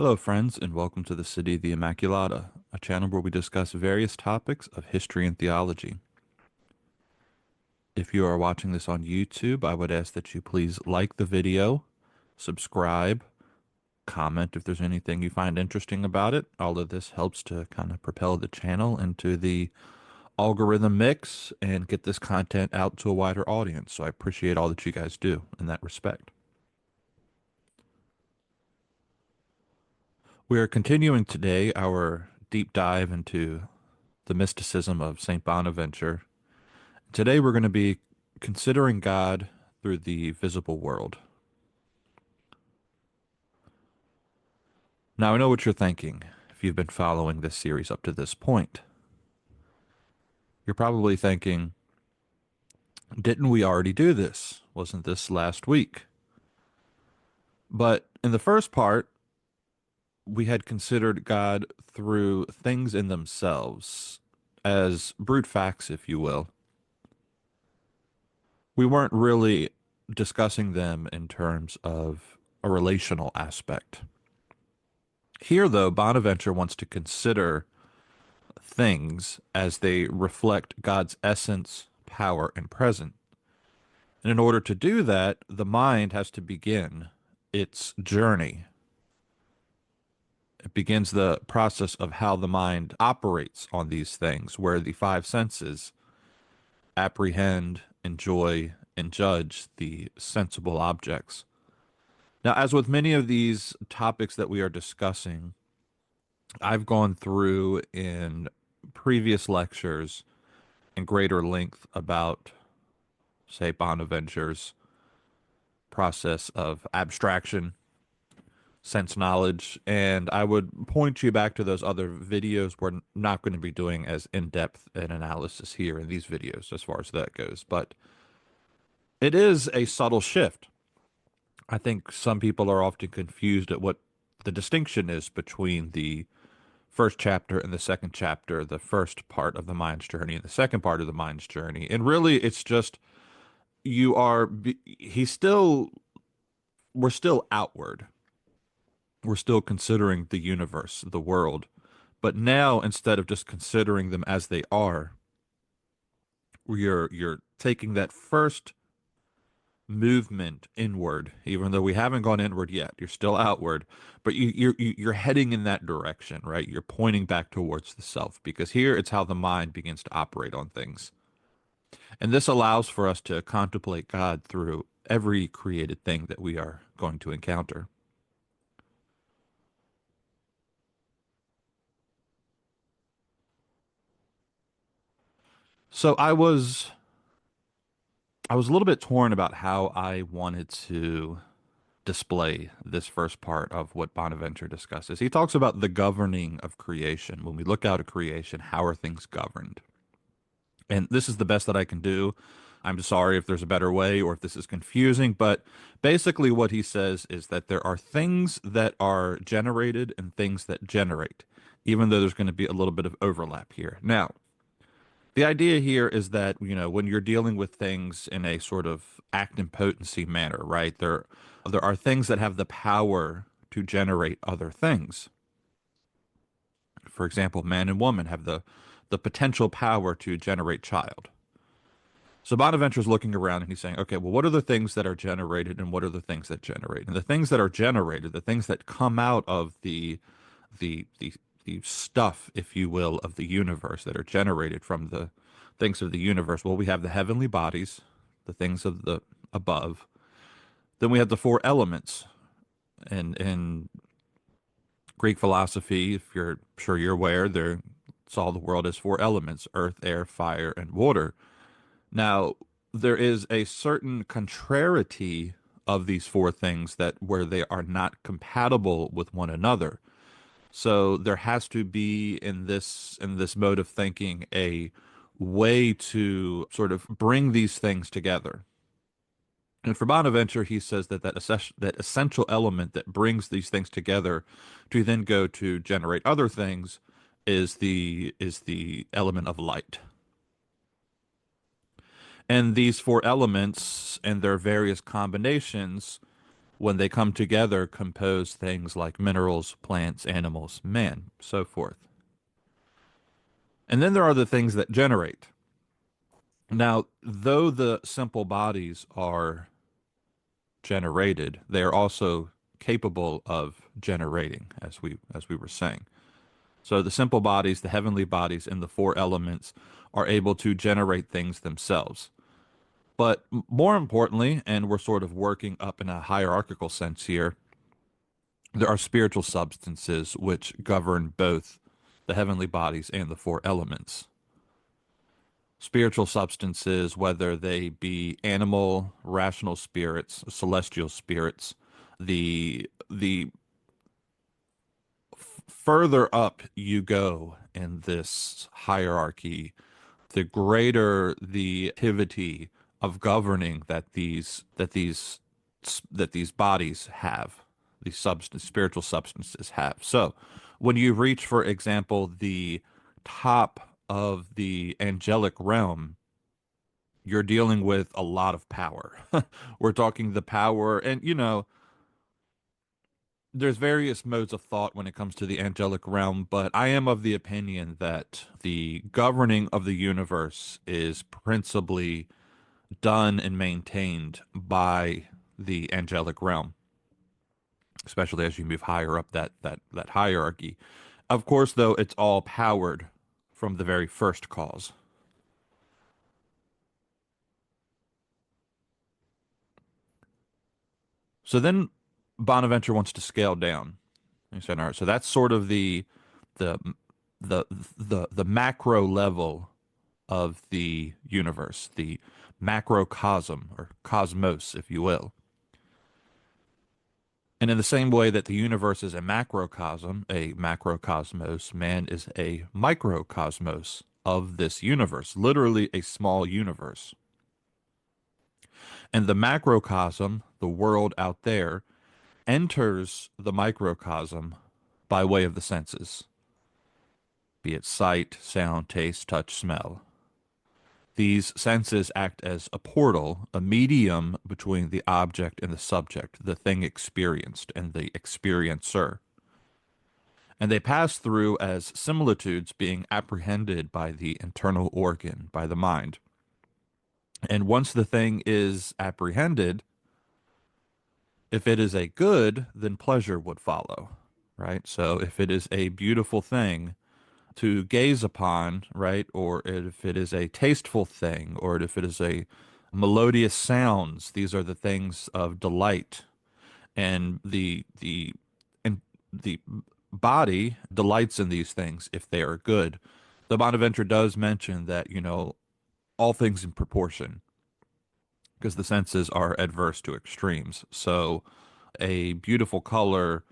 Hello, friends, and welcome to the City of the Immaculata, a channel where we discuss various topics of history and theology. If you are watching this on YouTube, I would ask that you please like the video, subscribe, comment if there's anything you find interesting about it. All of this helps to kind of propel the channel into the algorithm mix and get this content out to a wider audience. So I appreciate all that you guys do in that respect. We are continuing today our deep dive into the mysticism of St. Bonaventure. Today we're going to be considering God through the visible world. Now, I know what you're thinking if you've been following this series up to this point. You're probably thinking, didn't we already do this? Wasn't this last week? But in the first part, we had considered God through things in themselves, as brute facts, if you will. We weren't really discussing them in terms of a relational aspect. Here, though, Bonaventure wants to consider things as they reflect God's essence, power, and presence. And in order to do that, the mind has to begin its journey. It begins the process of how the mind operates on these things, where the five senses apprehend, enjoy, and judge the sensible objects. Now, as with many of these topics that we are discussing, I've gone through in previous lectures in greater length about, say, Bonaventure's process of abstraction, sense knowledge, and I would point you back to those other videos. We're not going to be doing as in-depth an analysis here in these videos as far as that goes, but it is a subtle shift. I think some people are often confused at what the distinction is between the first chapter and the second chapter, the first part of the mind's journey and the second part of the mind's journey. And really, it's just he's still, we're still outward. We're still considering the universe, the world. But now, instead of just considering them as they are, you're taking that first movement inward, even though we haven't gone inward yet. You're still outward, but you're heading in that direction, right? You're pointing back towards the self, because here it's how the mind begins to operate on things. And this allows for us to contemplate God through every created thing that we are going to encounter. So I was a little bit torn about how I wanted to display this first part of what Bonaventure discusses. He talks about the governing of creation. When we look out at creation, how are things governed? And this is the best that I can do. I'm sorry if there's a better way or if this is confusing, but basically what he says is that there are things that are generated and things that generate, even though there's going to be a little bit of overlap here. Now, the idea here is that, when you're dealing with things in a sort of act impotency manner, right? There are things that have the power to generate other things. For example, man and woman have the potential power to generate child. So Bonaventure's looking around and he's saying, okay, well, what are the things that are generated and what are the things that generate? And the things that are generated, the things that come out of the the the stuff, if you will, of the universe that are generated from the things of the universe. Well, we have the heavenly bodies, the things of the above. Then we have the four elements. And in Greek philosophy, if you're sure you're aware, there saw the world as four elements: earth, air, fire, and water. Now, there is a certain contrariety of these four things that where they are not compatible with one another. So there has to be in this mode of thinking a way to sort of bring these things together. And for Bonaventure, he says that essential element that brings these things together to then go to generate other things is the element of light. And these four elements and their various combinations when they come together, compose things like minerals, plants, animals, man, so forth. And then there are the things that generate. Now, though the simple bodies are generated, they are also capable of generating, as we were saying. So the simple bodies, the heavenly bodies, and the four elements are able to generate things themselves. But more importantly, and we're sort of working up in a hierarchical sense here, there are spiritual substances which govern both the heavenly bodies and the four elements. Spiritual substances, whether they be animal, rational spirits, celestial spirits, the further up you go in this hierarchy, the greater the activity of governing that these bodies have, these spiritual substances have. So, when you reach, for example, the top of the angelic realm, you're dealing with a lot of power. We're talking the power, and there's various modes of thought when it comes to the angelic realm, but I am of the opinion that the governing of the universe is principally done and maintained by the angelic realm, especially as you move higher up that hierarchy. Of course, though, it's all powered from the very first cause. So then Bonaventure wants to scale down. He said, all right, so that's sort of the the the macro level of the universe, the macrocosm or cosmos, if you will. And in the same way that the universe is a macrocosm, a macrocosmos, man is a microcosmos of this universe, literally a small universe. And the macrocosm, the world out there, enters the microcosm by way of the senses, be it sight, sound, taste, touch, smell. These senses act as a portal, a medium between the object and the subject, the thing experienced and the experiencer. And they pass through as similitudes being apprehended by the internal organ, by the mind. And once the thing is apprehended, if it is a good, then pleasure would follow, right? So if it is a beautiful thing to gaze upon, right, or if it is a tasteful thing, or if it is a melodious sounds, these are the things of delight. And the body delights in these things if they are good. The Bonaventure does mention that, all things in proportion, because the senses are adverse to extremes. So a beautiful color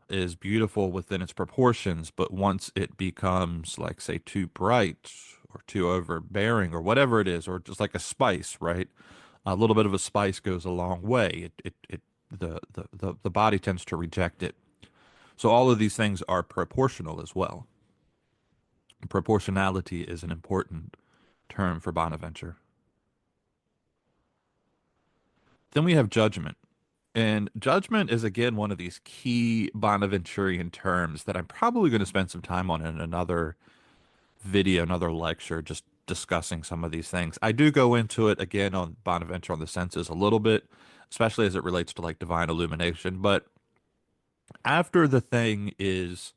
is beautiful within its proportions, but once it becomes, like, say, too bright or too overbearing or whatever it is, or just like a spice, right? A little bit of a spice goes a long way. The body tends to reject it. So all of these things are proportional as well. Proportionality is an important term for Bonaventure. Then we have judgment. And judgment is, again, one of these key Bonaventurian terms that I'm probably going to spend some time on in another video, another lecture, just discussing some of these things. I do go into it again on Bonaventure on the senses a little bit, especially as it relates to like divine illumination. But after the thing is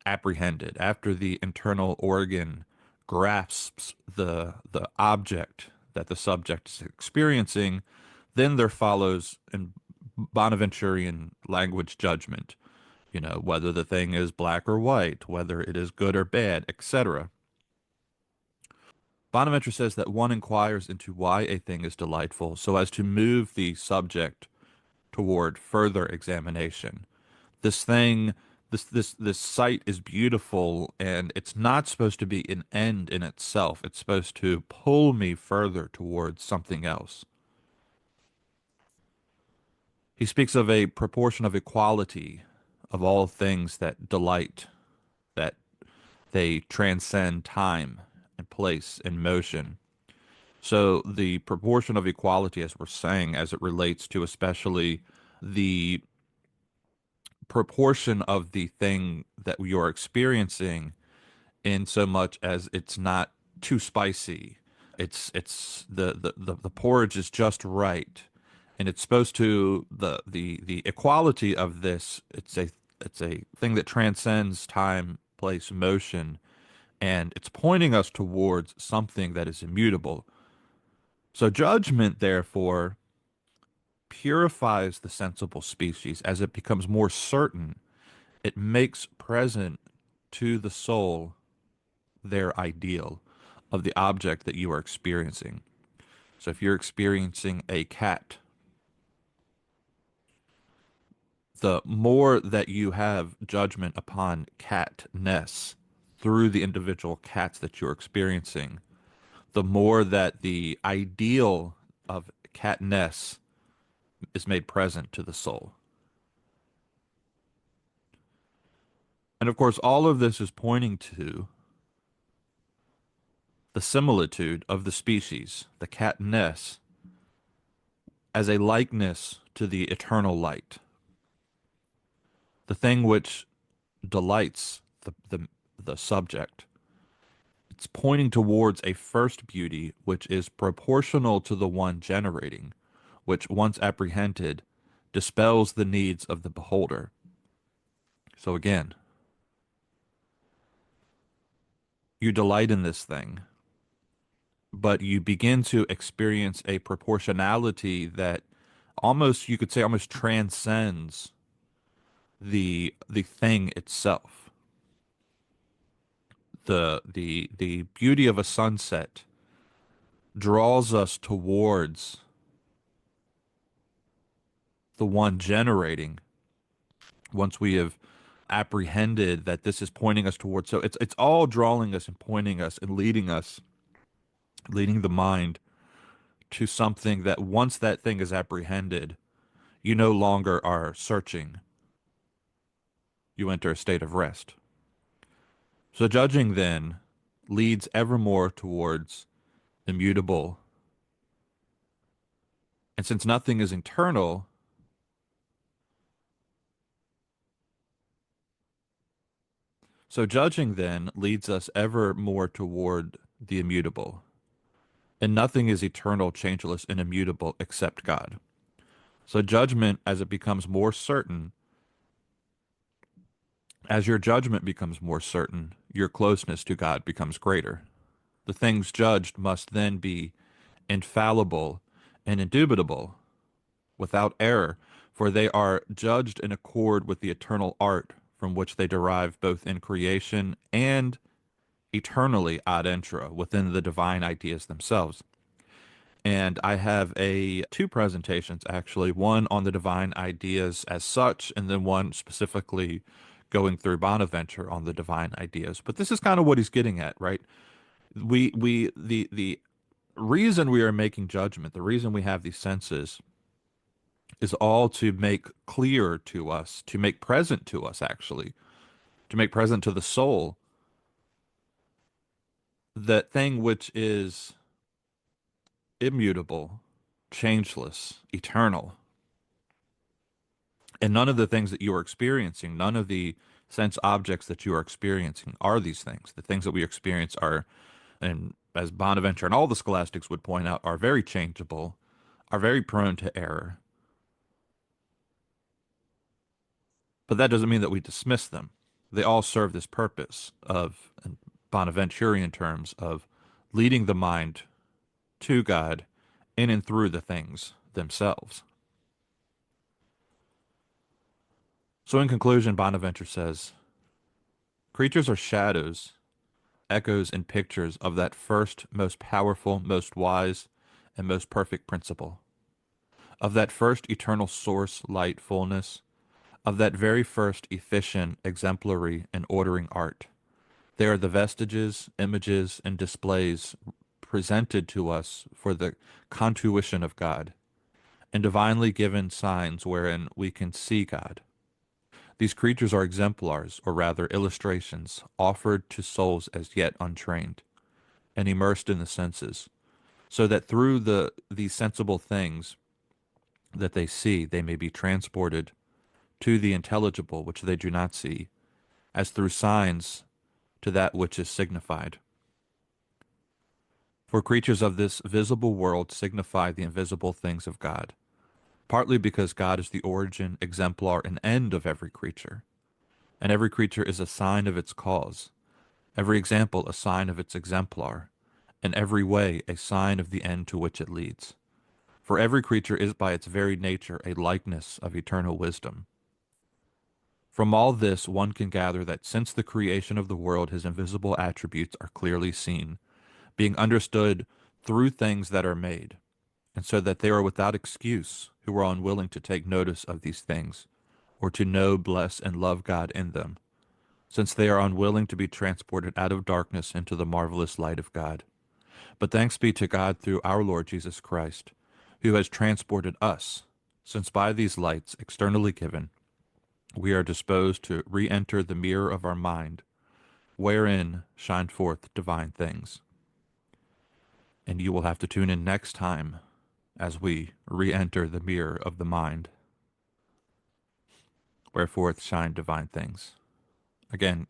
apprehended, after the internal organ grasps the object that the subject is experiencing, then there follows in Bonaventurian language judgment. Whether the thing is black or white, whether it is good or bad, etc. Bonaventure says that one inquires into why a thing is delightful so as to move the subject toward further examination. This thing, this sight is beautiful, and it's not supposed to be an end in itself. It's supposed to pull me further towards something else. He speaks of a proportion of equality of all things that delight, that they transcend time and place and motion. So the proportion of equality, as we're saying, as it relates to especially the proportion of the thing that you're experiencing, in so much as it's not too spicy. It's the porridge is just right, and it's supposed to the equality of this. It's a thing that transcends time, place, motion, and it's pointing us towards something that is immutable. So judgment, therefore, purifies the sensible species as it becomes more certain. It makes present to the soul their ideal of the object that you are experiencing. So if you're experiencing a cat, the more that you have judgment upon catness through the individual cats that you're experiencing, the more that the ideal of catness is made present to the soul. And of course, all of this is pointing to the similitude of the species, the catness, as a likeness to the eternal light, the thing which delights the subject. It's pointing towards a first beauty which is proportional to the one generating, which once apprehended dispels the needs of the beholder. So again, you delight in this thing, but you begin to experience a proportionality that almost, you could say, almost transcends the thing itself. The beauty of a sunset draws us towards the one generating once we have apprehended that this is pointing us towards. So it's all drawing us and pointing us and leading us, leading the mind to something that once that thing is apprehended, you no longer are searching. You enter a state of rest. So judging then leads evermore towards immutable. And since nothing is eternal, so judging then leads us ever more toward the immutable. And nothing is eternal, changeless, and immutable except God. So judgment, as it becomes more certain, as your judgment becomes more certain, your closeness to God becomes greater. The things judged must then be infallible and indubitable, without error, for they are judged in accord with the eternal art from which they derive both in creation and eternally ad intra within the divine ideas themselves. And I have a two presentations actually, one on the divine ideas as such, and then one specifically going through Bonaventure on the divine ideas. But this is kind of what he's getting at, right? The reason we are making judgment, the reason we have these senses, is all to make clear to us, to make present to us actually, to make present to the soul that thing which is immutable, changeless, eternal. And none of the things that you are experiencing, none of the sense objects that you are experiencing are these things. The things that we experience are, and as Bonaventure and all the scholastics would point out, are very changeable, are very prone to error. But that doesn't mean that we dismiss them. They all serve this purpose of, in Bonaventurian terms, of leading the mind to God in and through the things themselves. So in conclusion, Bonaventure says, creatures are shadows, echoes, and pictures of that first, most powerful, most wise, and most perfect principle, of that first eternal source, light, fullness, of that very first efficient, exemplary, and ordering art. They are the vestiges, images, and displays presented to us for the contuition of God, and divinely given signs wherein we can see God. These creatures are exemplars, or rather illustrations, offered to souls as yet untrained and immersed in the senses, so that through these sensible things that they see, they may be transported to the intelligible which they do not see, as through signs to that which is signified. For creatures of this visible world signify the invisible things of God, partly because God is the origin, exemplar, and end of every creature, and every creature is a sign of its cause, every example a sign of its exemplar, and every way a sign of the end to which it leads. For every creature is by its very nature a likeness of eternal wisdom. From all this one can gather that since the creation of the world his invisible attributes are clearly seen, being understood through things that are made, and so that they are without excuse who are unwilling to take notice of these things, or to know, bless, and love God in them, since they are unwilling to be transported out of darkness into the marvelous light of God. But thanks be to God through our Lord Jesus Christ, who has transported us, since by these lights externally given, we are disposed to re-enter the mirror of our mind, wherein shine forth divine things. And you will have to tune in next time as we re-enter the mirror of the mind, where forth shine divine things. Again,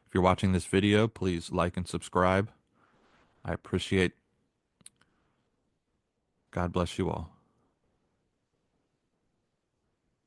if you're watching this video, please like and subscribe. I appreciate. God bless you all.